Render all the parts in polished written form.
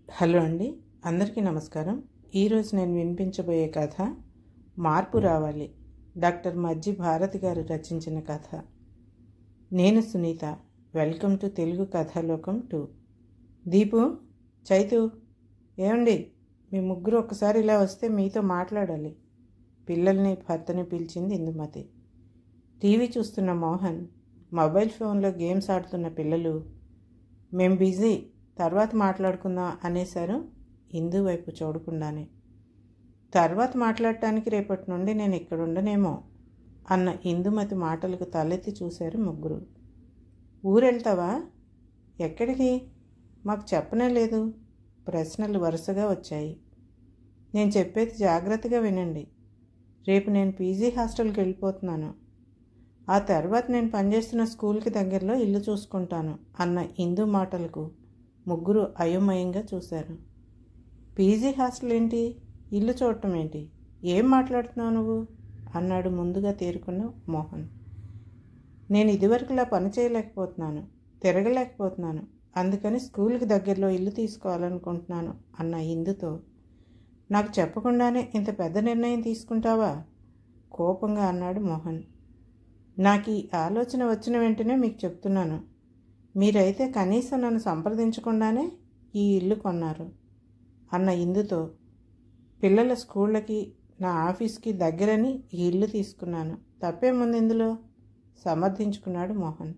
Hello అండి, అందరికీ నమస్కారం. ఈరోజు నేను వినిపించబోయే కథ మార్పు రావాలి. డాక్టర్ మజ్జి భారతి గారు రచించిన కథ. నేను సునీత. Welcome to Telugu Kathalokam 2. దీపు, చైతు, ఏమండి, మీ ముగ్గురు ఒక్కసారి ఇలా వస్తే మీతో మాట్లాడాలి. పిల్లల్ని భర్తని పిలిచింది ఇందుమతి. టీవీ చూస్తున్న మోహన్, మొబైల్ ఫోన్లో గేమ్స్ ఆడుతున్న పిల్లలు మేం బిజీ, తర్వాత మాట్లాడుకుందాం అనేశారు ఇందు వైపు చూడకుండానే. తర్వాత మాట్లాడటానికి రేపటి నుండి నేను ఇక్కడ ఉండనేమో అన్న ఇందుమతి మాటలకు తలెత్తి చూశారు ముగ్గురు. ఊరెళ్తావా? ఎక్కడికి? మాకు చెప్పనే లేదు. ప్రశ్నలు వరుసగా వచ్చాయి. నేను చెప్పేది జాగ్రత్తగా వినండి. రేపు నేను పీజీ హాస్టల్కి వెళ్ళిపోతున్నాను. ఆ తర్వాత నేను పనిచేస్తున్న స్కూల్కి దగ్గరలో ఇల్లు చూసుకుంటాను అన్న ఇందు మాటలకు ముగ్గురు అయోమయంగా చూశారు. పీజీ హాస్టల్ ఏంటి? ఇల్లు చూడటం ఏంటి? ఏం మాట్లాడుతున్నావు నువ్వు అన్నాడు ముందుగా తేరుకున్న మోహన్. నేను ఇదివరకులా పని చేయలేకపోతున్నాను, తిరగలేకపోతున్నాను, అందుకని స్కూల్కి దగ్గరలో ఇల్లు తీసుకోవాలనుకుంటున్నాను అన్న ఇందుతో, నాకు చెప్పకుండానే ఇంత పెద్ద నిర్ణయం తీసుకుంటావా కోపంగా అన్నాడు మోహన్. నాకు ఈ ఆలోచన వచ్చిన వెంటనే మీకు చెప్తున్నాను. మీరైతే కనీసం నన్ను సంప్రదించకుండానే ఈ ఇల్లు కొన్నారు అన్న ఇందుతో, పిల్లల స్కూళ్ళకి నా ఆఫీస్కి దగ్గరని ఈ ఇల్లు తీసుకున్నాను, తప్పేముంది ఇందులో సమర్థించుకున్నాడు మోహన్.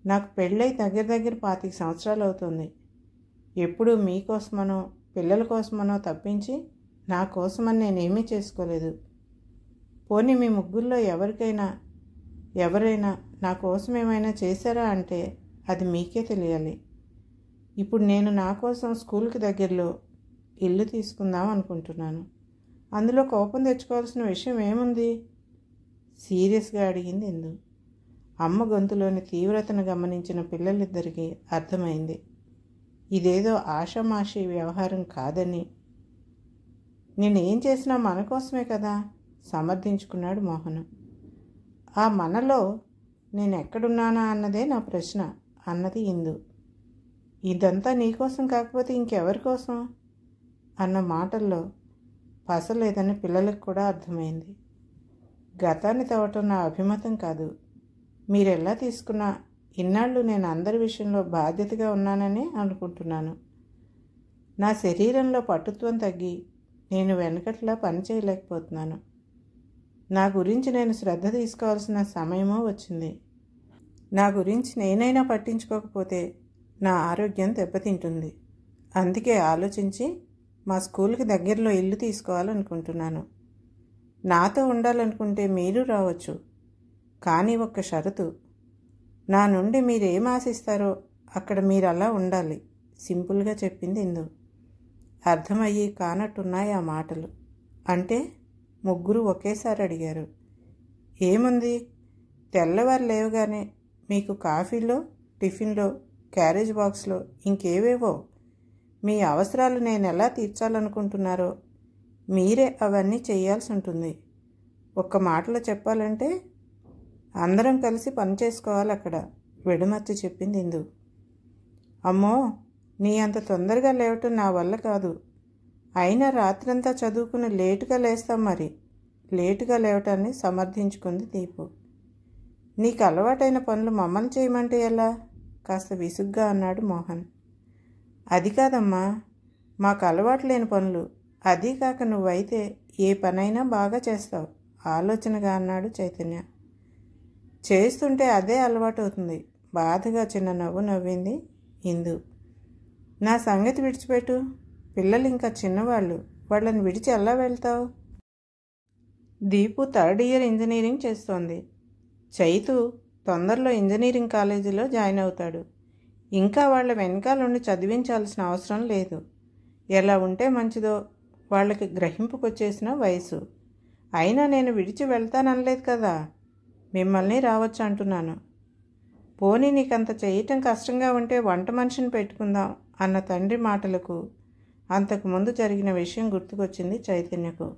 నాకు పెళ్ళై దగ్గర 25 సంవత్సరాలు అవుతుంది. ఎప్పుడూ మీకోసమనో పిల్లల కోసమనో తప్పించి నా కోసమని నేనేమీ చేసుకోలేదు. పోనీ మీ ముగ్గురులో ఎవరైనా నా కోసం ఏమైనా చేశారా అంటే అది మీకే తెలియాలి. ఇప్పుడు నేను నా కోసం స్కూల్కి దగ్గరలో ఇల్లు తీసుకుందాం అనుకుంటున్నాను. అందులో కోపం తెచ్చుకోవాల్సిన విషయం ఏముంది? సీరియస్గా అడిగింది ఇందు. అమ్మ గొంతులోని తీవ్రతను గమనించిన పిల్లలిద్దరికీ అర్థమైంది ఇదేదో ఆషామాషి వ్యవహారం కాదని. నేనేం చేసినా మన కోసమే కదా సమర్థించుకున్నాడు మోహన్. ఆ మనలో నేను ఎక్కడున్నానా అన్నదే నా ప్రశ్న అన్నది ఇందు. ఇదంతా నీకోసం కాకపోతే ఇంకెవరి కోసం అన్న మాటల్లో పసలేదని పిల్లలకు కూడా అర్థమైంది. గతాన్ని తవ్వటం నా అభిమతం కాదు. మీరెలా తీసుకున్నా ఇన్నాళ్ళు నేను అందరి విషయంలో బాధ్యతగా ఉన్నానని అనుకుంటున్నాను. నా శరీరంలో పటుత్వం తగ్గి నేను వెనకట్లా పని చేయలేకపోతున్నాను. నా గురించి నేను శ్రద్ధ తీసుకోవాల్సిన సమయమూ వచ్చింది. నా గురించి నేనైనా పట్టించుకోకపోతే నా ఆరోగ్యం దెబ్బతింటుంది. అందుకే ఆలోచించి మా స్కూల్కి దగ్గరలో ఇల్లు తీసుకోవాలనుకుంటున్నాను. నాతో ఉండాలనుకుంటే మీరు రావచ్చు, కానీ ఒక్క షరతు. నా నుండి మీరేం ఆశిస్తారో అక్కడ మీరు అలా ఉండాలి సింపుల్గా చెప్పింది ఇందు. అర్థమయ్యి కానట్టున్నాయి ఆ మాటలు. అంటే ముగ్గురు ఒకేసారి అడిగారు. ఏముంది, తెల్లవారు లేవగానే మీకు కాఫీలో, టిఫిన్లో, క్యారేజ్ బాక్స్లో ఇంకేవేవో మీ అవసరాలు నేను ఎలా తీర్చాలనుకుంటున్నారో మీరే అవన్నీ చేయాల్సి ఉంటుంది. ఒక్క మాటలో చెప్పాలంటే అందరం కలిసి పని చేసుకోవాలి అక్కడ విడమర్చి చెప్పింది ఇందు. అమ్మో, నీ అంత తొందరగా లేవటం నా వల్ల కాదు. అయినా రాత్రంతా చదువుకుని లేటుగా లేస్తాం, మరి లేటుగా లేవటాన్ని సమర్థించుకుంది దీపు. నీకు అలవాటైన పనులు మమ్మల్ని చేయమంటే ఎలా కాస్త విసుగ్గా అన్నాడు మోహన్. అది కాదమ్మా, మాకు అలవాటు లేని పనులు. అదీ కాక నువ్వైతే ఏ పనైనా బాగా చేస్తావు ఆలోచనగా అన్నాడు చైతన్య. చేస్తుంటే అదే అలవాటు అవుతుంది బాధగా చిన్న నవ్వు నవ్వింది ఇందు. నా సంగతి విడిచిపెట్టు. పిల్లలు ఇంకా చిన్నవాళ్ళు, వాళ్ళని విడిచి ఎలా వెళ్తావు? దీపు 3rd ఇయర్ ఇంజనీరింగ్ చేస్తోంది. చైతు తొందరలో ఇంజనీరింగ్ కాలేజీలో జాయిన్ అవుతాడు. ఇంకా వాళ్ళ వెనకాలండి చదివించాల్సిన అవసరం లేదు. ఎలా ఉంటే మంచిదో వాళ్ళకి గ్రహింపుకొచ్చేసిన వయసు. అయినా నేను విడిచి వెళ్తాననలేదు కదా, మిమ్మల్ని రావచ్చు అంటున్నాను. పోనీ నీకంత చేయటం కష్టంగా ఉంటే వంట మనిషిని పెట్టుకుందాం అన్న తండ్రి మాటలకు అంతకుముందు జరిగిన విషయం గుర్తుకొచ్చింది చైతన్యకు.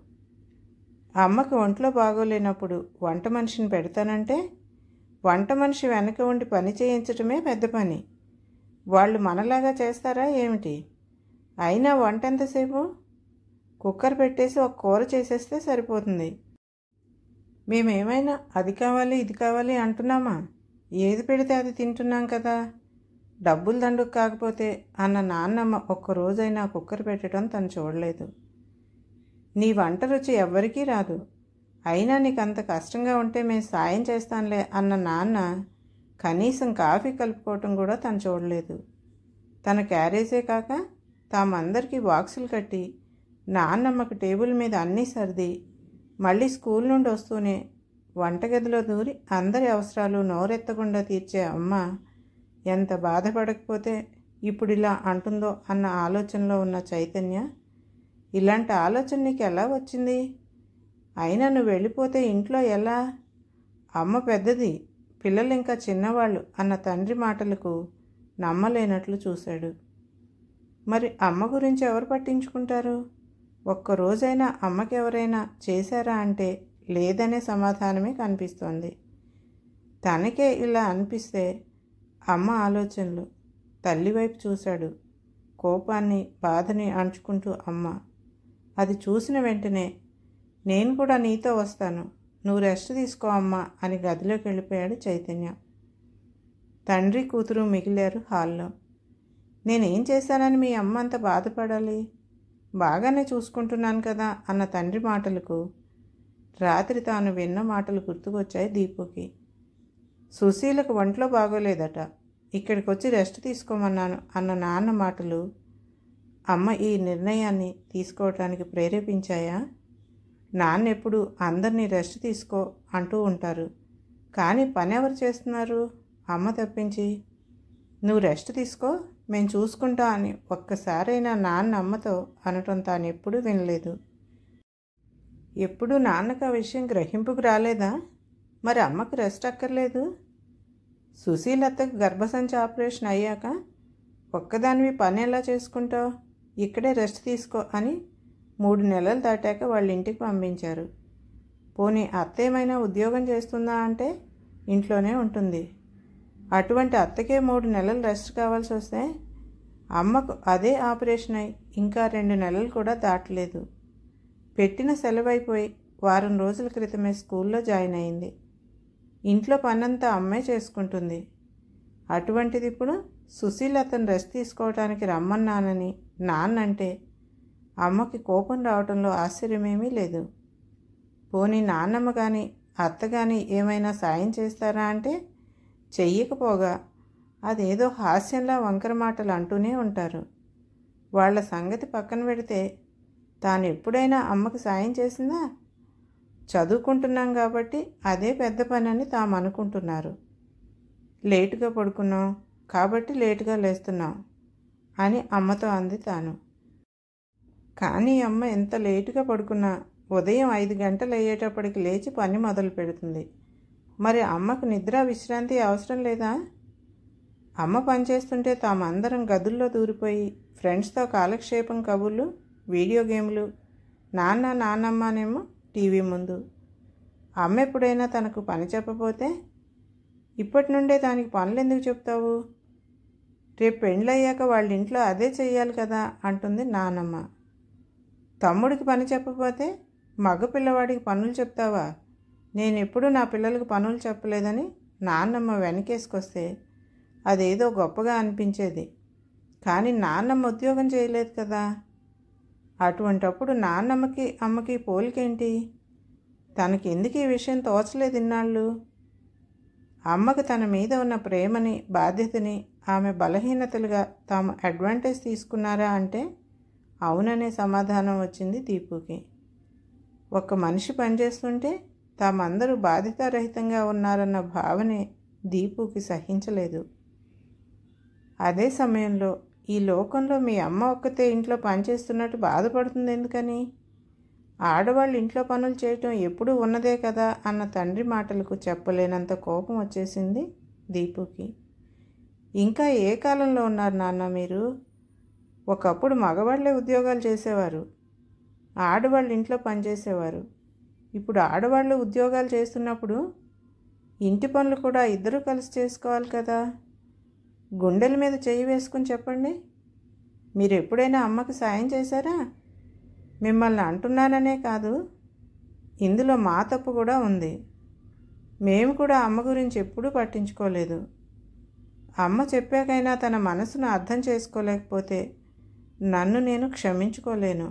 అమ్మకి ఒంట్లో బాగోలేనప్పుడు వంట మనిషిని పెడతానంటే వంట మనిషి వెనక ఉండి పని చేయించటమే పెద్ద పని. వాళ్ళు మనలాగా చేస్తారా ఏమిటి? అయినా వంట ఎంతసేపు? కుక్కర్ పెట్టేసి ఒక కూర చేసేస్తే సరిపోతుంది. మేమేమైనా అది కావాలి ఇది కావాలి అంటున్నామా? ఏది పెడితే అది తింటున్నాం కదా. డబ్బులు దండుకు కాకపోతే అన్న నాన్నమ్మ ఒక్కరోజైనా కుక్కర్ పెట్టడం తను చూడలేదు. నీ వంట రుచి ఎవ్వరికీ రాదు, అయినా నీకు అంత కష్టంగా ఉంటే మేము సాయం చేస్తానులే అన్న నాన్న కనీసం కాఫీ కలుపుకోవటం కూడా తను చూడలేదు. తన క్యారేజే కాక తామందరికీ బాక్సులు కట్టి నాన్నమ్మకి టేబుల్ మీద అన్నీ సర్ది మళ్ళీ స్కూల్ నుండి వస్తూనే వంటగదిలో దూరి అందరి అవసరాలు నోరెత్తకుండా తీర్చే అమ్మ ఎంత బాధపడకపోతే ఇప్పుడు ఇలా అంటుందో అన్న ఆలోచనలో ఉన్న చైతన్య, ఇలాంటి ఆలోచన నీకు ఎలా వచ్చింది? అయినా నువ్వు వెళ్ళిపోతే ఇంట్లో ఎలా? అమ్మ పెద్దది, పిల్లలు ఇంకా చిన్నవాళ్ళు అన్న తండ్రి మాటలకు నమ్మలేనట్లు చూశాడు. మరి అమ్మ గురించి ఎవరు పట్టించుకుంటారు? ఒక్కరోజైనా అమ్మకి ఎవరైనా చేశారా అంటే లేదనే సమాధానమే కనిపిస్తోంది. తనకే ఇలా అనిపిస్తే అమ్మ ఆలోచనలు. తల్లివైపు చూశాడు, కోపాన్ని బాధని అణుచుకుంటూ. అమ్మ అది చూసిన వెంటనే నేను కూడా నీతో వస్తాను, నువ్వు రెస్ట్ తీసుకో అమ్మా అని గదిలోకి వెళ్ళిపోయాడు చైతన్య. తండ్రి కూతురు మిగిలారు హాల్లో. నేనేం చేశానని మీ అమ్మ అంత బాధపడాలి? బాగానే చూసుకుంటున్నాను కదా అన్న తండ్రి మాటలకు రాత్రి తాను విన్న మాటలు గుర్తుకొచ్చాయి దీపుకి. సుశీలకు ఒంట్లో బాగోలేదట, ఇక్కడికి వచ్చి రెస్ట్ తీసుకోమన్నాను అన్న నాన్న మాటలు అమ్మ ఈ నిర్ణయాన్ని తీసుకోవటానికి ప్రేరేపించాయా? నాన్న ఎప్పుడు అందరినీ రెస్ట్ తీసుకో అంటూ ఉంటారు, కానీ పని ఎవరు చేస్తున్నారు? అమ్మ తప్పించి. నువ్వు రెస్ట్ తీసుకో, మేము చూసుకుంటా అని ఒక్కసారైనా నాన్న అమ్మతో అనటం తాను ఎప్పుడూ వినలేదు. ఎప్పుడూ నాన్నకు ఆ విషయం గ్రహింపుకు రాలేదా? మరి అమ్మకు రెస్ట్ అక్కర్లేదు? సుశీలత్తకు గర్భసంచి ఆపరేషన్ అయ్యాక ఒక్కదానివి పని ఎలా చేసుకుంటావు? ఇక్కడే రెస్ట్ తీసుకో అని 3 నెలలు దాటాక వాళ్ళ ఇంటికి పంపించారు. పోనీ అత్త ఏమైనా ఉద్యోగం చేస్తుందా అంటే ఇంట్లోనే ఉంటుంది. అటువంటి అత్తకే 3 నెలలు రెస్ట్ కావాల్సి వస్తే అమ్మకు అదే ఆపరేషన్ అయి ఇంకా 2 నెలలు కూడా దాటలేదు. పెట్టిన సెలవైపోయి వారం రోజుల క్రితమే స్కూల్లో జాయిన్ అయింది. ఇంట్లో పనంతా అమ్మే చేసుకుంటుంది. అటువంటిది ఇప్పుడు సుశీలతను రెస్ట్ తీసుకోవడానికి రమ్మన్నానని నాన్నంటే అమ్మకి కోపం రావడంలో ఆశ్చర్యమేమీ లేదు. పోనీ నాన్నమ్మ కానీ అత్త కానీ ఏమైనా సాయం చేస్తారా అంటే చెయ్యకపోగా అదేదో హాస్యంలా వంకర మాటలు అంటూనే ఉంటారు. వాళ్ళ సంగతి పక్కన పెడితే తాను ఎప్పుడైనా అమ్మకి సాయం చేసిందా? చదువుకుంటున్నాం కాబట్టి అదే పెద్ద పని అని తాము అనుకుంటున్నారు. లేటుగా పడుకున్నాం కాబట్టి లేటుగా లేస్తున్నాం అని అమ్మతో అంది తాను. కానీ అమ్మ ఎంత లేటుగా పడుకున్నా ఉదయం 5 గంటలు అయ్యేటప్పటికి లేచి పని మొదలు పెడుతుంది. మరి అమ్మకు నిద్ర విశ్రాంతి అవసరం లేదా? అమ్మ పనిచేస్తుంటే తామందరం గదుల్లో దూరిపోయి ఫ్రెండ్స్తో కాలక్షేపం, కబుర్లు, వీడియో గేమ్లు, నాన్నమ్మనేమో టీవీ ముందు. అమ్మ ఎప్పుడైనా తనకు పని చెప్పపోతే ఇప్పటి నుండే దానికి పనులు ఎందుకు చెప్తావు? రేపు పెళ్ళయ్యాక వాళ్ళ ఇంట్లో అదే చెయ్యాలి కదా అంటుంది నాన్నమ్మ. తమ్ముడికి పని చెప్పకపోతే మగ పిల్లవాడికి పనులు చెప్తావా? నేను ఎప్పుడూ నా పిల్లలకు పనులు చెప్పలేదని నాన్నమ్మ వెనకేసుకొస్తే అదేదో గొప్పగా అనిపించేది. కానీ నాన్నమ్మ ఉద్యోగం చేయలేదు కదా. అటువంటప్పుడు నాన్నమ్మకి అమ్మకి పోలికేంటి? తనకి ఎందుకు ఈ విషయం తోచలేదు ఇన్నాళ్ళు? అమ్మకు తన మీద ఉన్న ప్రేమని, బాధ్యతని ఆమె బలహీనతలుగా తాము అడ్వాంటేజ్ తీసుకున్నారా అంటే అవుననే సమాధానం వచ్చింది దీపుకి. ఒక మనిషి పనిచేస్తుంటే తామందరూ బాధ్యతారహితంగా ఉన్నారన్న భావనే దీపుకి సహించలేదు. అదే సమయంలో ఈ లోకంలో మీ అమ్మ ఒక్కతే ఇంట్లో పనిచేస్తున్నట్టు బాధపడుతుంది ఎందుకని? ఆడవాళ్ళు ఇంట్లో పనులు చేయటం ఎప్పుడూ ఉన్నదే కదా అన్న తండ్రి మాటలకు చెప్పలేనంత కోపం వచ్చేసింది దీపుకి. ఇంకా ఏ కాలంలో ఉన్నారు నాన్న మీరు? ఒకప్పుడు మగవాళ్లే ఉద్యోగాలు చేసేవారు, ఆడవాళ్ళు ఇంట్లో పనిచేసేవారు. ఇప్పుడు ఆడవాళ్ళు ఉద్యోగాలు చేస్తున్నప్పుడు ఇంటి పనులు కూడా ఇద్దరూ కలిసి చేసుకోవాలి కదా. గుండెల మీద చెయ్యి వేసుకుని చెప్పండి. మీరు ఎప్పుడైనా అమ్మకు సాయం చేశారా? మిమ్మల్ని అంటున్నాననే కాదు, ఇందులో మా తప్పు కూడా ఉంది. మేము కూడా అమ్మ గురించి ఎప్పుడూ పట్టించుకోలేదు. అమ్మ చెప్పాకైనా తన మనసును అర్థం చేసుకోలేకపోతే నన్ను నేను క్షమించుకోలేను.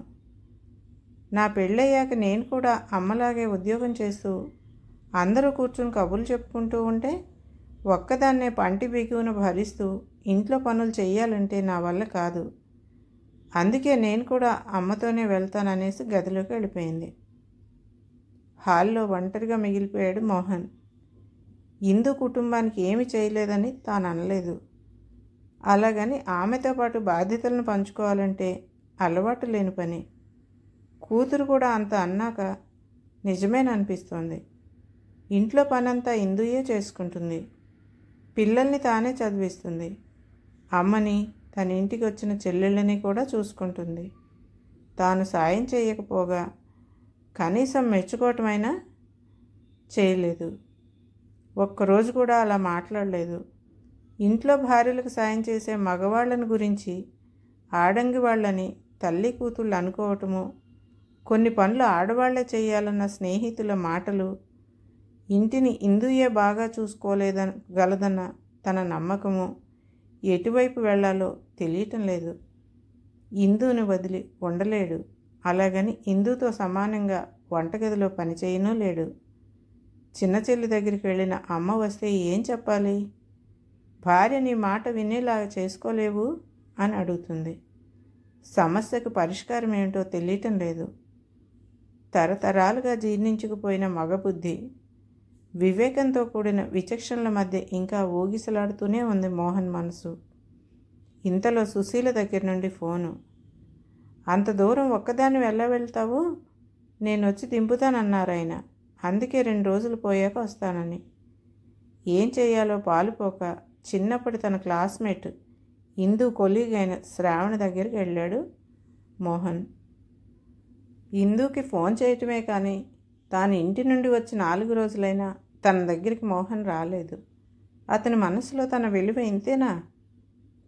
నా పెళ్ళయ్యాక నేను కూడా అమ్మలాగే ఉద్యోగం చేస్తూ అందరూ కూర్చుని కబుర్లు చెప్పుకుంటూ ఉంటే ఒక్కదాన్నే పంటి బిగువున భరిస్తూ ఇంట్లో పనులు చెయ్యాలంటే నా వల్ల కాదు. అందుకే నేను కూడా అమ్మతోనే వెళ్తాననేసి గదిలోకి వెళ్ళిపోయింది. హాల్లో ఒంటరిగా మిగిలిపోయాడు మోహన్. ఇందు కుటుంబానికి ఏమి చేయలేదని తాను అనలేదు. అలాగని ఆమెతో పాటు బాధ్యతలను పంచుకోవాలంటే అలవాటు లేని పని. కూతురు కూడా అంత అన్నాక నిజమేననిపిస్తోంది. ఇంట్లో పనంతా ఇందుయే చేసుకుంటుంది. పిల్లల్ని తానే చదివిస్తుంది. అమ్మని, తన ఇంటికి వచ్చిన చెల్లెళ్ళని కూడా చూసుకుంటుంది. తాను సాయం చేయకపోగా కనీసం మెచ్చుకోవటమైనా చేయలేదు. ఒక్కరోజు కూడా అలా మాట్లాడలేదు. ఇంట్లో భార్యలకు సాయం చేసే మగవాళ్ళని గురించి ఆడంగి వాళ్ళని తల్లి కూతుళ్ళు అనుకోవటము, కొన్ని పనులు ఆడవాళ్లే చేయాలన్న స్నేహితుల మాటలు, ఇంటిని ఇందుయే బాగా చూసుకోలేదగలదన్న తన నమ్మకము ఎటువైపు వెళ్లాలో తెలియటం లేదు. ఇందుని వదిలి ఉండలేడు. అలాగని ఇందుతో సమానంగా వంటగదిలో పనిచేయనూ లేడు. చిన్న చెల్లి దగ్గరికి వెళ్ళిన అమ్మ వస్తే ఏం చెప్పాలి? భార్య నీ మాట వినేలా చేసుకోలేవు అని అడుగుతుంది. సమస్యకు పరిష్కారం ఏమిటో తెలియటం లేదు. తరతరాలుగా జీర్ణించుకుపోయిన మగబుద్ధి, వివేకంతో కూడిన విచక్షణల మధ్య ఇంకా ఊగిసలాడుతూనే ఉంది మోహన్ మనసు. ఇంతలో సుశీల దగ్గర నుండి ఫోను. అంత దూరం ఒక్కదాన్ని వెళ్తావు? నేను వచ్చి దింపుతానన్నారాయన. అందుకే 2 రోజులు పోయాక వస్తానని. ఏం చెయ్యాలో పాలుపోక చిన్నప్పటి తన క్లాస్మేట్ ఇందు కొలీగ్ అయిన శ్రావణ దగ్గరికి వెళ్ళాడు మోహన్. ఇందుకి ఫోన్ చేయటమే కానీ తాను ఇంటి నుండి వచ్చి 4 రోజులైనా తన దగ్గరికి మోహన్ రాలేదు. అతని మనసులో తన విలువ ఇంతేనా?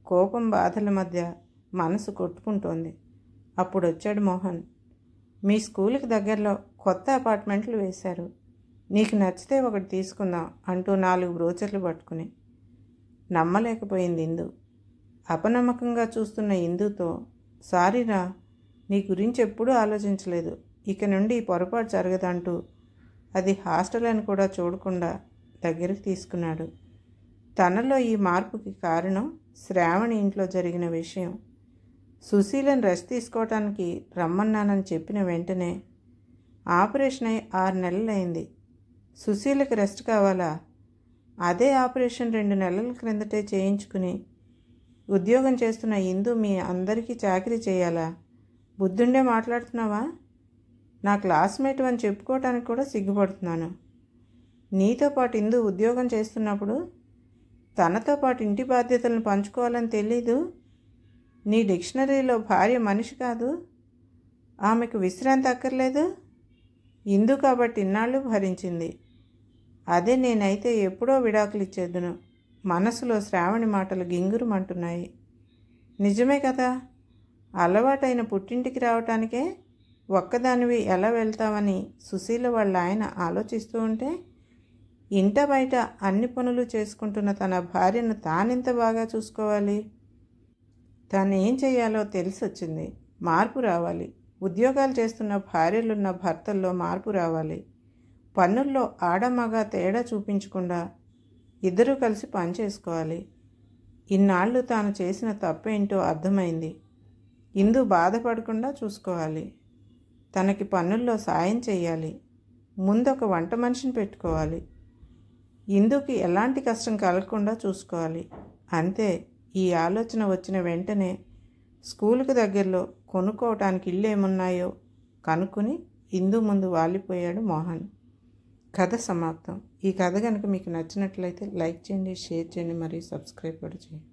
కోపం బాధల మధ్య మనసు కొట్టుకుంటోంది. అప్పుడు వచ్చాడు మోహన్. మీ స్కూల్కి దగ్గరలో కొత్త అపార్ట్మెంట్లు వేశారు. నీకు నచ్చితే ఒకటి తీసుకుందాం అంటూ 4 బ్రోచర్లు పట్టుకుని. నమ్మలేకపోయింది ఇందు. అపనమ్మకంగా చూస్తున్న ఇందుతో, సారీరా, నీ గురించి ఎప్పుడూ ఆలోచించలేదు. ఇక నుండి ఈ పొరపాటు జరగదంటూ అది హాస్టల్ అని కూడా చూడకుండా దగ్గరికి తీసుకున్నాడు. తనలో ఈ మార్పుకి కారణం శ్రావణి ఇంట్లో జరిగిన విషయం. సుశీలను రెస్ట్ తీసుకోవటానికి రమ్మన్నానని చెప్పిన వెంటనే ఆపరేషన్ అయి 6 నెలలైంది. సుశీలకి రెస్ట్ కావాలా? అదే ఆపరేషన్ 2 నెలల క్రిందటే చేయించుకుని ఉద్యోగం చేస్తున్న ఇందు మీ అందరికీ చాకరీ చేయాలా? బుద్ధుండే మాట్లాడుతున్నావా? నా క్లాస్మేట్ అని చెప్పుకోవటానికి కూడా సిగ్గుపడుతున్నాను. నీతో పాటు ఇందు ఉద్యోగం చేస్తున్నప్పుడు తనతో పాటు ఇంటి బాధ్యతలను పంచుకోవాలని తెలీదు? నీ డిక్షనరీలో భార్య మనిషి కాదు? ఆమెకు విశ్రాంతి అక్కర్లేదు? ఇందు కాబట్టి ఇన్నాళ్ళు భరించింది. అదే నేనైతే ఎప్పుడో విడాకులు ఇచ్చేద్దును. మనసులో శ్రావణి మాటలు గింగురుమంటున్నాయి. నిజమే కదా, అలవాటైన పుట్టింటికి రావటానికే ఒక్కదానివి ఎలా వెళ్తావని సుశీల వాళ్ళ ఆయన ఆలోచిస్తూ ఉంటే, ఇంట బయట అన్ని పనులు చేసుకుంటున్న తన భార్యను తానెంత బాగా చూసుకోవాలి? తాను ఏం చేయాలో తెలిసొచ్చింది. మార్పు రావాలి. ఉద్యోగాలు చేస్తున్న భార్యలున్న భర్తల్లో మార్పు రావాలి. పనుల్లో ఆడమగ తేడా చూపించకుండా ఇద్దరూ కలిసి పనిచేసుకోవాలి. ఇన్నాళ్ళు తాను చేసిన తప్పేంటో అర్థమైంది. ఇందు బాధపడకుండా చూసుకోవాలి. తనకి పనుల్లో సాయం చేయాలి. ముందొక వంట మనిషిని పెట్టుకోవాలి. ఇందుకి ఎలాంటి కష్టం కలగకుండా చూసుకోవాలి. అంతే. ఈ ఆలోచన వచ్చిన వెంటనే స్కూలుకు దగ్గరలో కొనుక్కోవటానికి ఇల్లు ఏమున్నాయో కనుక్కుని ఇందు ముందు వాలిపోయాడు మోహన్. కథ సమాప్తం. ఈ కథ కనుక మీకు నచ్చినట్లయితే లైక్ చేయండి, షేర్ చేయండి మరియు సబ్స్క్రైబ్ కూడా చేయండి.